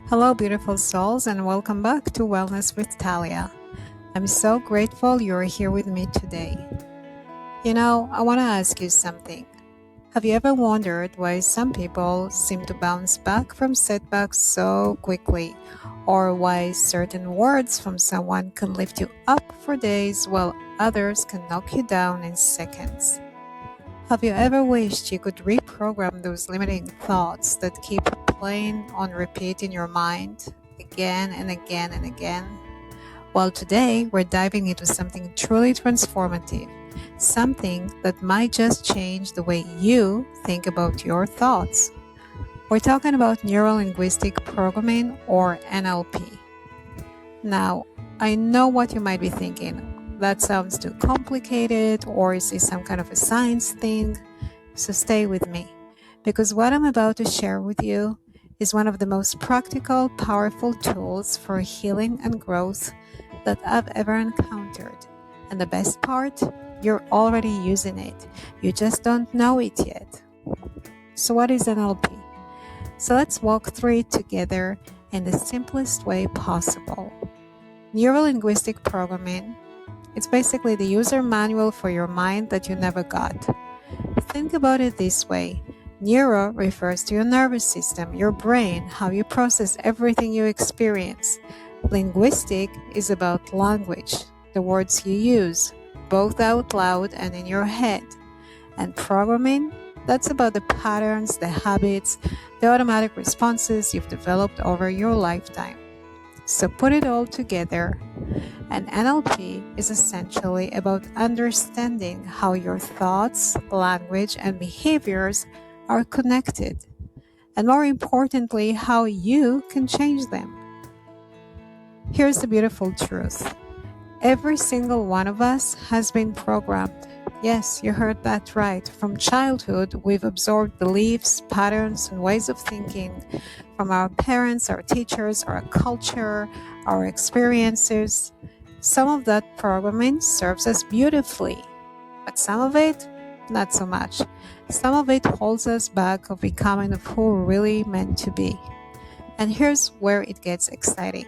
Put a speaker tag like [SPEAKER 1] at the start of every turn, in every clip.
[SPEAKER 1] Hello, beautiful souls, and welcome back to Wellness with Taliya. I'm so grateful you're here with me today. I want to ask you something. Have you ever wondered why some people seem to bounce back from setbacks so quickly, or why certain words from someone can lift you up for days while others can knock you down in seconds? Have you ever wished you could reprogram those limiting thoughts that keep playing on repeat in your mind again and again and again? Well, today we're diving into something truly transformative, something that might just change the way you think about your thoughts. We're talking about Neuro Linguistic Programming, or NLP. Now, I know what you might be thinking. That sounds too complicated, or is this some kind of a science thing? So stay with me, because what I'm about to share with you is one of the most practical, powerful tools for healing and growth that I've ever encountered. And the best part, you're already using it. You just don't know it yet. So what is NLP? So let's walk through it together in the simplest way possible. Neuro-linguistic programming, it's basically the user manual for your mind that you never got. Think about it this way. Neuro refers to your nervous system, your brain, how you process everything you experience. Linguistic is about language, the words you use, both out loud and in your head. And programming, that's about the patterns, the habits, the automatic responses you've developed over your lifetime. So put it all together, and NLP is essentially about understanding how your thoughts, language, and behaviors are connected, and more importantly, how you can change them. Here's the beautiful truth. Every single one of us has been programmed. Yes, you heard that right. From childhood, we've absorbed beliefs, patterns, and ways of thinking from our parents, our teachers, our culture, our experiences. Some of that programming serves us beautifully, but some of it, not so much. Some of it holds us back of becoming of who we're really meant to be. And here's where it gets exciting.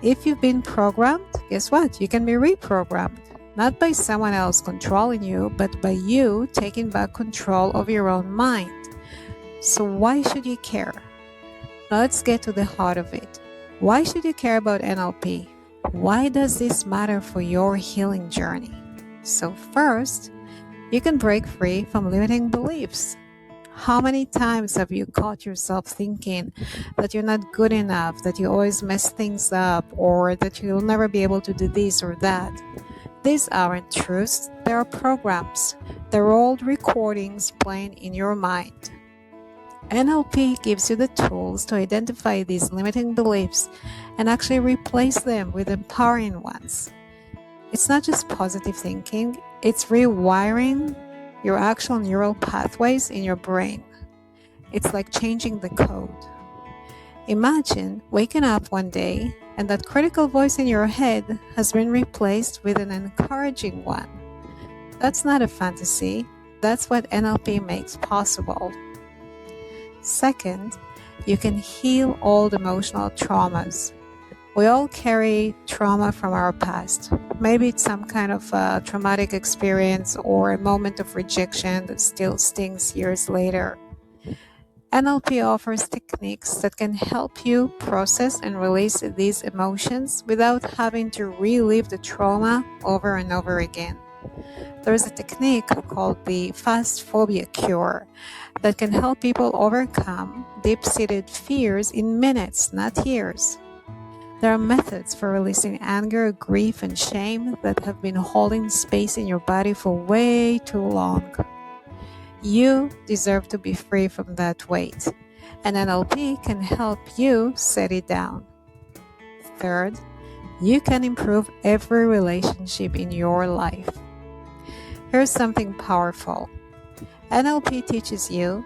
[SPEAKER 1] If you've been programmed, guess what? You can be reprogrammed. Not by someone else controlling you, but by you taking back control of your own mind. So why should you care? Now let's get to the heart of it. Why should you care about NLP? Why does this matter for your healing journey? So first, you can break free from limiting beliefs. How many times have you caught yourself thinking that you're not good enough, that you always mess things up, or that you'll never be able to do this or that? These aren't truths, they are programs. They're old recordings playing in your mind. NLP gives you the tools to identify these limiting beliefs and actually replace them with empowering ones. It's not just positive thinking, it's rewiring your actual neural pathways in your brain. It's like changing the code. Imagine waking up one day and that critical voice in your head has been replaced with an encouraging one. That's not a fantasy, that's what NLP makes possible. Second, you can heal old emotional traumas. We all carry trauma from our past. Maybe it's some kind of traumatic experience or a moment of rejection that still stings years later. NLP offers techniques that can help you process and release these emotions without having to relive the trauma over and over again. There's a technique called the fast phobia cure that can help people overcome deep-seated fears in minutes, not years. There are methods for releasing anger, grief, and shame that have been holding space in your body for way too long. You deserve to be free from that weight, and NLP can help you set it down. Third, you can improve every relationship in your life. Here's something powerful. NLP teaches you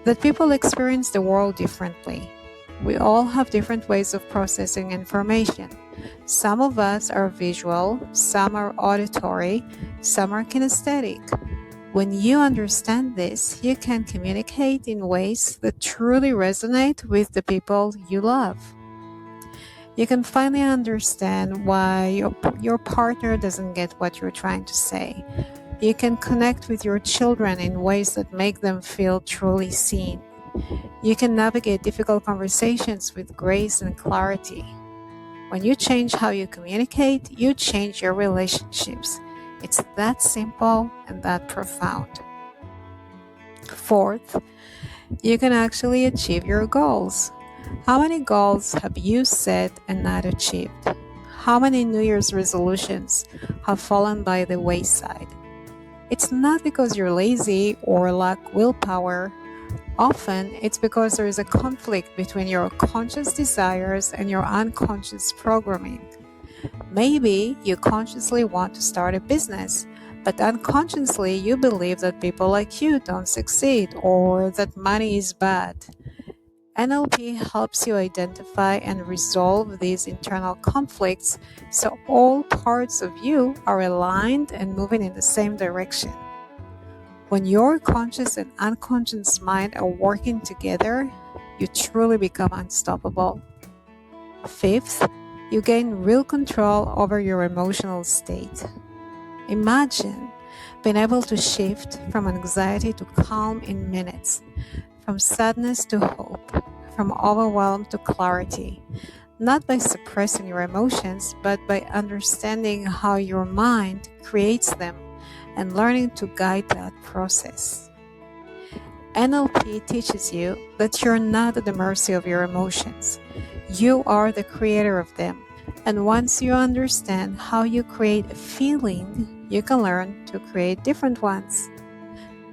[SPEAKER 1] that people experience the world differently. We all have different ways of processing information. Some of us are visual, some are auditory, some are kinesthetic. When you understand this, you can communicate in ways that truly resonate with the people you love. You can finally understand why your partner doesn't get what you're trying to say. You can connect with your children in ways that make them feel truly seen. You can navigate difficult conversations with grace and clarity. When you change how you communicate, you change your relationships. It's that simple and that profound. Fourth, you can actually achieve your goals. How many goals have you set and not achieved? How many New Year's resolutions have fallen by the wayside? It's not because you're lazy or lack willpower. Often, it's because there is a conflict between your conscious desires and your unconscious programming. Maybe you consciously want to start a business, but unconsciously you believe that people like you don't succeed or that money is bad. NLP helps you identify and resolve these internal conflicts so all parts of you are aligned and moving in the same direction. When your conscious and unconscious mind are working together, you truly become unstoppable. Fifth, you gain real control over your emotional state. Imagine being able to shift from anxiety to calm in minutes, from sadness to hope, from overwhelm to clarity, not by suppressing your emotions, but by understanding how your mind creates them and learning to guide that process. NLP teaches you that you're not at the mercy of your emotions. You are the creator of them. And once you understand how you create a feeling, you can learn to create different ones.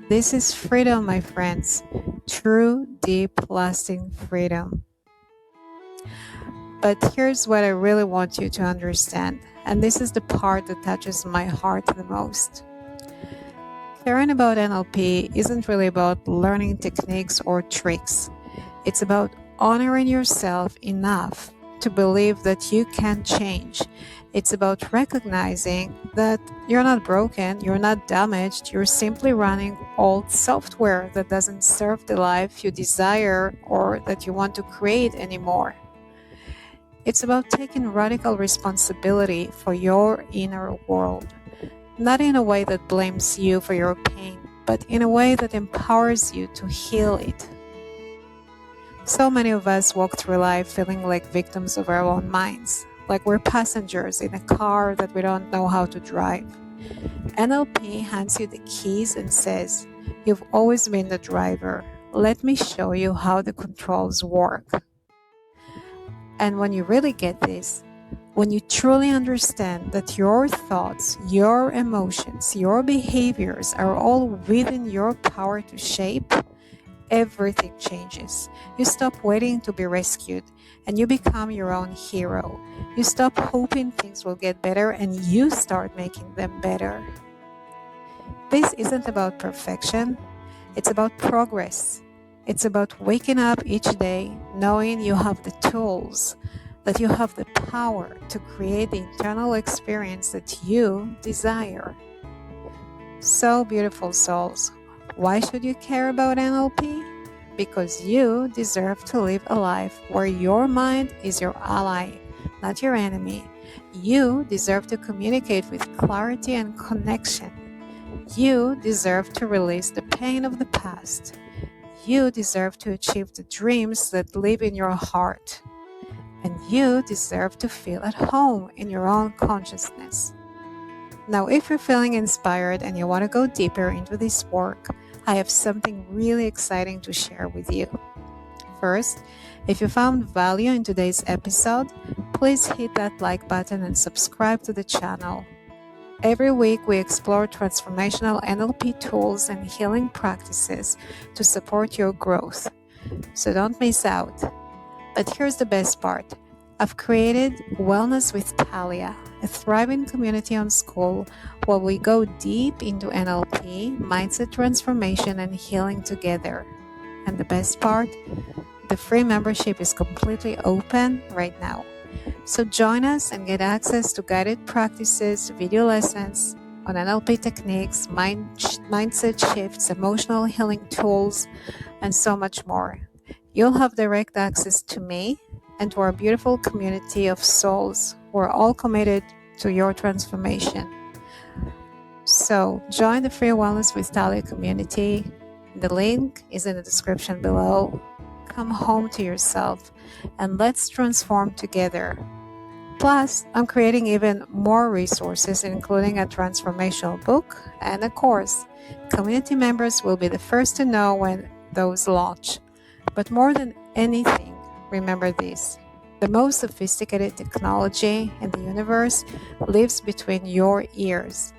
[SPEAKER 1] This is freedom, my friends. True, deep, lasting freedom. But here's what I really want you to understand, and this is the part that touches my heart the most. Caring about NLP isn't really about learning techniques or tricks. It's about honoring yourself enough to believe that you can change. It's about recognizing that you're not broken, you're not damaged, you're simply running old software that doesn't serve the life you desire or that you want to create anymore. It's about taking radical responsibility for your inner world, not in a way that blames you for your pain, but in a way that empowers you to heal it. So many of us walk through life feeling like victims of our own minds, like we're passengers in a car that we don't know how to drive. NLP hands you the keys and says, "You've always been the driver. Let me show you how the controls work." And when you really get this, when you truly understand that your thoughts, your emotions, your behaviors are all within your power to shape, everything changes. You stop waiting to be rescued and you become your own hero. You stop hoping things will get better and you start making them better. This isn't about perfection, it's about progress. It's about waking up each day knowing you have the tools, that you have the power to create the internal experience that you desire. So beautiful souls, why should you care about NLP? Because you deserve to live a life where your mind is your ally, not your enemy. You deserve to communicate with clarity and connection. You deserve to release the pain of the past. You deserve to achieve the dreams that live in your heart. And you deserve to feel at home in your own consciousness. Now, if you're feeling inspired and you want to go deeper into this work, I have something really exciting to share with you. First, if you found value in today's episode, please hit that like button and subscribe to the channel. Every week, we explore transformational NLP tools and healing practices to support your growth. So don't miss out. But here's the best part. I've created Wellness with Taliya, a thriving community on School where we go deep into NLP, mindset transformation, and healing together. And the best part, the free membership is completely open right now. So join us and get access to guided practices, video lessons, on NLP techniques, mindset shifts, emotional healing tools, and so much more. You'll have direct access to me and to our beautiful community of souls who are all committed to your transformation. So join the Free Wellness with Taliya community. The link is in the description below. Come home to yourself and let's transform together. Plus, I'm creating even more resources, including a transformational book and a course. Community members will be the first to know when those launch. But more than anything, remember this: the most sophisticated technology in the universe lives between your ears.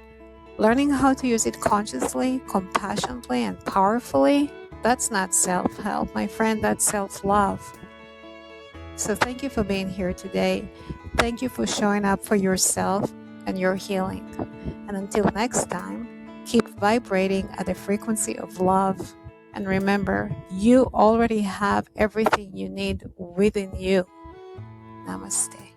[SPEAKER 1] Learning how to use it consciously, compassionately, and powerfully, that's not self-help, my friend, that's self-love. So thank you for being here today. Thank you for showing up for yourself and your healing. And until next time, keep vibrating at the frequency of love. And remember, you already have everything you need within you. Namaste.